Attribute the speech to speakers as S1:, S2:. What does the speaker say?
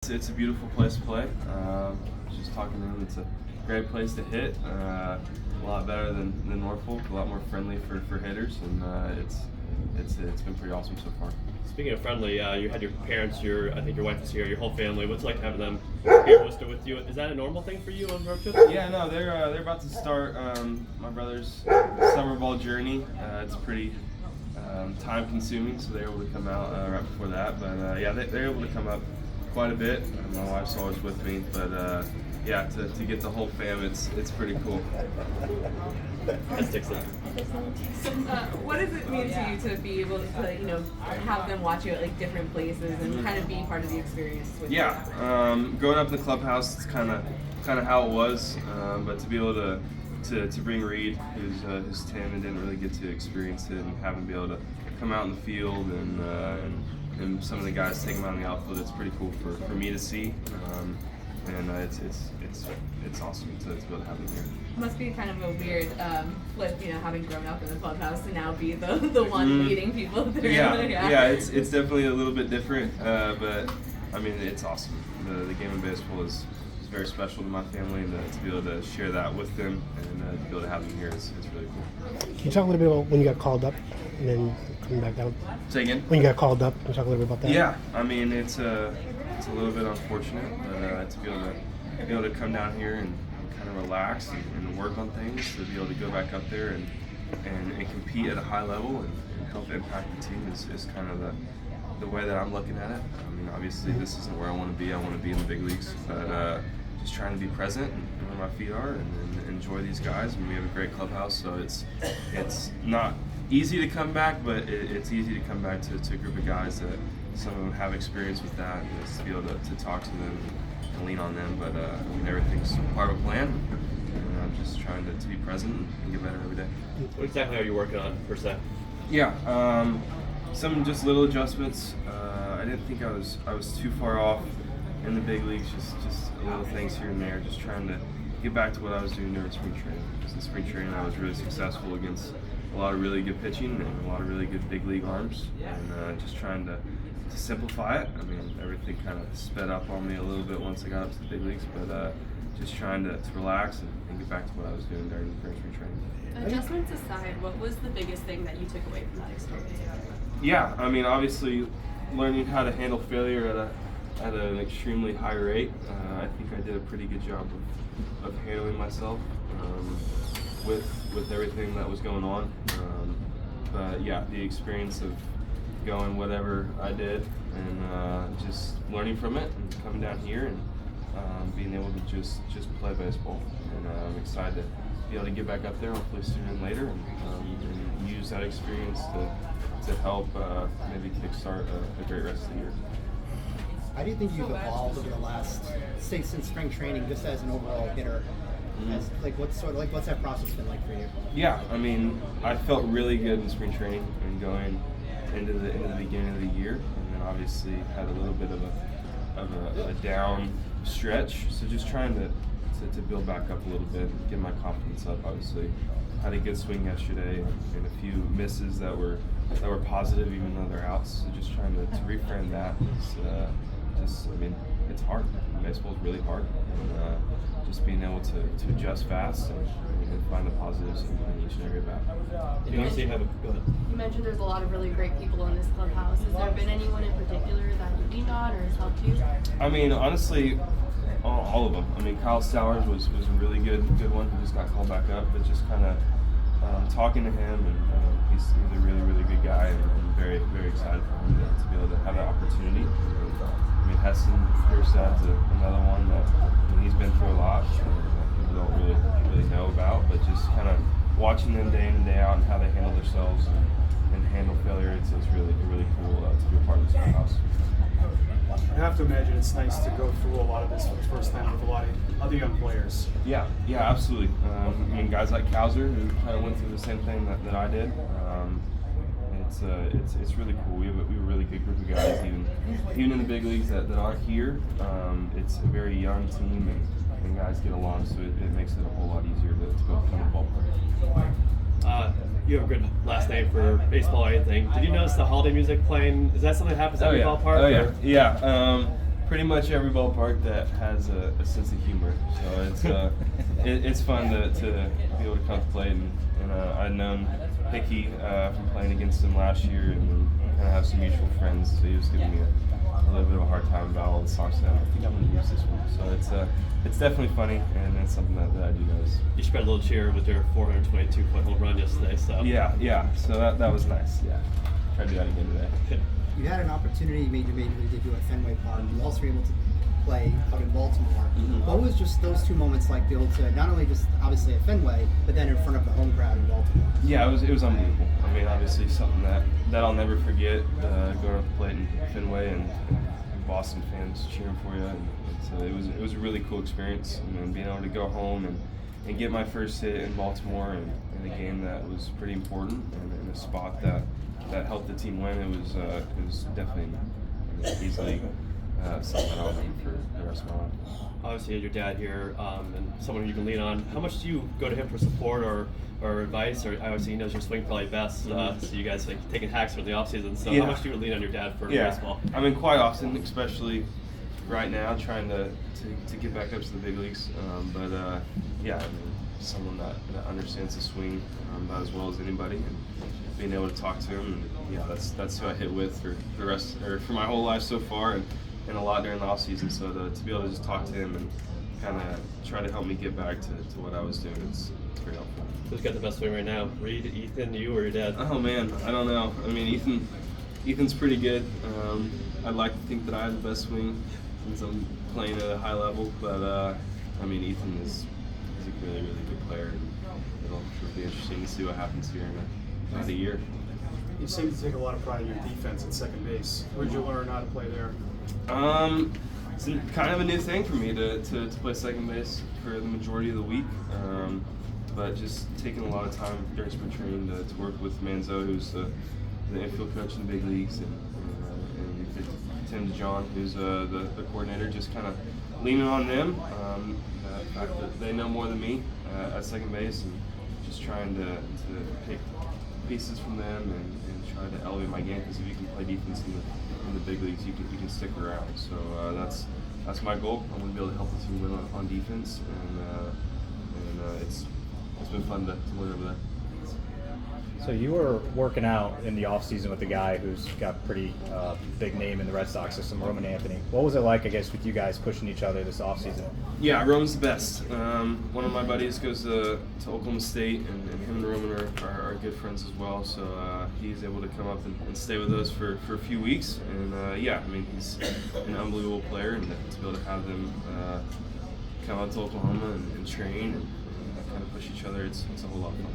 S1: it's a beautiful place to play. Just talking to him, it's a great place to hit. A lot better than Norfolk, a lot more friendly for hitters, and it's been pretty awesome so far.
S2: Speaking of friendly, you had your parents, I think your wife is here, your whole family. What's it like having them here in Worcester with you? Is that a normal thing for you on road trips?
S1: Yeah, no, they're about to start my brother's summer ball journey. It's pretty time consuming, so they're able to come out right before that. But yeah, they're able to come up quite a bit. My wife's always with me, but yeah, to get the whole fam, it's pretty cool.
S2: That sticks out.
S3: What does it mean to you to be able to, have them watch you at like different places and kind of be part of the experience with you?
S1: Growing up in the clubhouse, it's kind of how it was, but to be able to bring Reed, who's 10 and didn't really get to experience it, and have him be able to come out in the field and some of the guys take him out in the outfield, it's pretty cool for me to see. And it's awesome to be able to have him here.
S3: Must be kind of a weird flip, having grown up in the clubhouse to now be the one leading people through.
S1: Yeah, it's definitely a little bit different, but I mean it's awesome. The game of baseball is very special to my family, and to be able to share that with them and to be able to have them here is really cool.
S4: Can you talk a little bit about when you got called up and then coming back down?
S1: Say again?
S4: When you got called up, can you talk a little bit about that?
S1: Yeah, I mean it's a little bit unfortunate, but to be able to come down here and kind of relax and work on things, to be able to go back up there and compete at a high level and help impact the team is kind of the way that I'm looking at it. I mean, obviously this isn't where I want to be. I want to be in the big leagues, but just trying to be present and where my feet are and enjoy these guys. And we have a great clubhouse, so it's not easy to come back, but it's easy to come back to a group of guys that some of them have experience with that, and just to be able to talk to them and lean on them. But I mean, everything's part of a plan, and I'm just trying to be present and get better every day.
S2: What exactly are you working on, per se?
S1: Yeah, some just little adjustments. I didn't think I was too far off in the big leagues. Just little things here and there. Just trying to get back to what I was doing during spring training. Because in spring training, I was really successful against a lot of really good pitching and a lot of really good big league arms, and just trying to simplify it. I mean, everything kind of sped up on me a little bit once I got up to the big leagues, but just trying to relax and get back to what I was doing during spring training.
S5: Adjustments aside, what was the biggest thing that you took away from that experience?
S1: Yeah, I mean, obviously, learning how to handle failure at an extremely high rate. I think I did a pretty good job of handling myself with everything that was going on. But yeah, the experience of going whatever I did and just learning from it and coming down here and being able to just play baseball. And I'm excited to be able to get back up there, hopefully sooner than later, and use that experience to help maybe kickstart a great rest of the year.
S6: How do you think you've evolved over the last, say, since spring training, just as an overall hitter? What's that process been like for you?
S1: Yeah, I mean, I felt really good in spring training and going into the beginning of the year, and then obviously had a little bit of a down stretch. So just trying to build back up a little bit, and get my confidence up. Obviously, had a good swing yesterday and a few misses that were positive, even though they're outs. So just trying to reframe that. I mean, it's hard. Baseball is really hard, and just being able to adjust fast and find the positives in each and every bat.
S2: Go ahead.
S5: You mentioned there's a lot of really great people in this clubhouse. Has there been anyone in particular that you leaned on or has helped you?
S1: I mean, honestly, all of them. I mean, Kyle Stowers was a really good one who just got called back up, but just kind of talking to him, and he's a really, really good guy, and I'm very, very excited for him to be able to have that opportunity. I mean, Heston Pierce's another one that he's been through a lot that people don't really know about, but just kind of watching them day in and day out and how they handle themselves and handle failure, it's really, really cool to be a part of this clubhouse.
S7: I have to imagine it's nice to go through a lot of this for the first time with a lot of other young players.
S1: Yeah, absolutely. I mean, guys like Kowser, who kind of went through the same thing that I did. It's really cool. We have a really good group of guys, even in the big leagues that aren't here. It's a very young team, and guys get along, so it makes it a whole lot easier to go from the ballpark.
S2: You have a good last name for baseball or anything. Did you notice the holiday music playing? Is that something that happens at the ballpark?
S1: Oh yeah. pretty much every ballpark that has a sense of humor. So it's fun to be able to come to play, and I'd known Hickey from playing against him last year, and kind of have some mutual friends. So he was giving me a little bit of a hard time about all the Sox. I think I'm going to use this one. So it's definitely funny, and it's something that I do notice.
S2: You spread a little cheer with your 422-foot home run yesterday. So
S1: Yeah. So that was nice. Yeah, try to do that again today.
S6: You had an opportunity, you made your major league debut at Fenway Park. You also were able to play out in Baltimore.
S1: Mm-hmm.
S6: What was just those two moments like, be able to not only just obviously at Fenway, but then in front of the home crowd in Baltimore?
S1: Yeah, it was unbelievable. I mean, obviously something that I'll never forget. Going up the plate in Fenway and Boston fans cheering for you, and so it was a really cool experience. And being able to go home and get my first hit in Baltimore and in a game that was pretty important and in a spot that helped the team win. It was definitely easily something that I'll remember for the rest of my life.
S2: obviously you had your dad here and someone you can lean on. How much do you go to him for support or advice? Or obviously he knows your swing probably best, so you guys like taking hacks for the offseason. So how much do you lean on your dad for baseball?
S1: I mean, quite often, especially right now, trying to get back up to the big leagues. Yeah, I mean, someone that understands the swing about as well as anybody, and being able to talk to him, and yeah, that's who I hit with for the rest, or for my whole life so far, and a lot during the off season. So to be able to just talk to him and kind of try to help me get back to what I was doing, it's very helpful.
S2: Who's got the best swing right now? Reed, Ethan, you, or your dad?
S1: Oh man, I don't know. I mean, Ethan's pretty good. I'd like to think that I have the best swing since I'm playing at a high level, but I mean, Ethan is a really, really good player, and it'll be interesting to see what happens here in about a year.
S7: You seem to take a lot of pride in your defense at second base. Where did you learn how to play there?
S1: It's kind of a new thing for me to play second base for the majority of the week, but just taking a lot of time during spring training to work with Manzo, who's the infield coach in the big leagues, and Tim DeJohn, who's the coordinator, just kind of leaning on them. The fact that they know more than me at second base, and just trying to pick pieces from them and try to elevate my game, because if you can play defense in the big leagues, you can stick around. So that's my goal. I want to be able to help the team win on defense, and it's been fun to win over there.
S8: So you were working out in the offseason with a guy who's got a pretty big name in the Red Sox system, Roman Anthony. What was it like, I guess, with you guys pushing each other this offseason?
S1: Yeah, Roman's the best. One of my buddies goes to Oklahoma State, and him and Roman are good friends as well. So he's able to come up and stay with us for a few weeks. And yeah, I mean, he's an unbelievable player, and to be able to have them come out to Oklahoma and train and kind of push each other, it's a whole lot of fun.